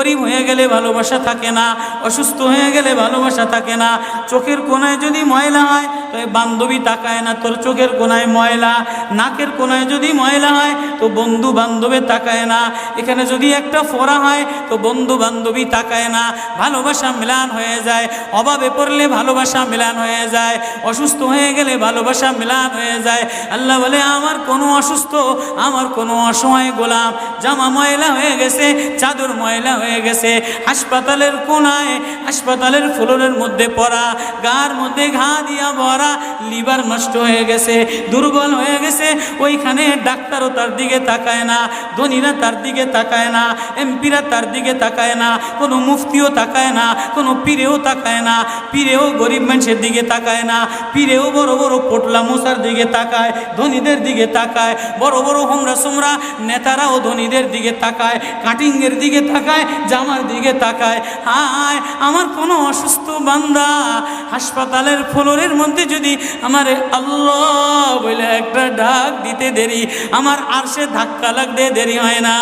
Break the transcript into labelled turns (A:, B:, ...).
A: গরিব হয়ে গেলে ভালোবাসা থাকে না, অসুস্থ হয়ে গেলে ভালোবাসা থাকে না। চোখের কোণায় যদি ময়লা হয় তো বান্ধবী তাকায় না, তোর চোখের কোণায় ময়লা। নাকের কোণায় যদি ময়লা হয় তো বন্ধু বান্ধবে তাকায় না। এখানে যদি একটা ফোড়া হয় তো বন্ধু বান্ধবী তাকায় না। ভালোবাসা মিলান হয়ে যায়, অভাবে পড়লে ভালোবাসা মিলান হয়ে যায়, অসুস্থ হয়ে গেলে ভালোবাসা মিলান হয়ে যায়। আল্লাহ বলে আমার কোনো অসুস্থ, আমার কোনো অসহায় গোলাম জামা ময়লা হয়ে গেছে, চাদর ময়লা হয়ে গেছে, হাসপাতালের কোণায়, হাসপাতালের ফ্লোরের মধ্যে পড়া, গার মধ্যে ঘা দিয়া ভরা, লিভার নষ্ট হয়ে গেছে, দুর্বল হয়ে গেছে, ওইখানে ডাক্তারও তার দিকে তাকায় না, ধনীরা তার দিকে তাকায় না, এমপিরা তার দিকে তাকায় না, কোনো মুফতিও তাকায় না, কোনো পীরেও তাকায় না, পীরেও গরিব মানুষের দিকে তাকায় না, পীরেও বড় বড় পোটলা মশার দিকে তাকায়, ধনীদের দিকে তাকায়, বড় বড় হোমরা সোমরা নেতারাও ধনীদের দিকে তাকায়, কাটিংয়ের দিকে তাকায়, জামার দিকে তাকায়। হায় আমার কোনো অসুস্থ বান্দা হাসপাতালের ফ্লোরের মধ্যে যদি আমার আল্লাহ বলে একটা ডাক দিতে দেরি, আমার আরশে ধাক্কা লাগতে দেরি হয় না।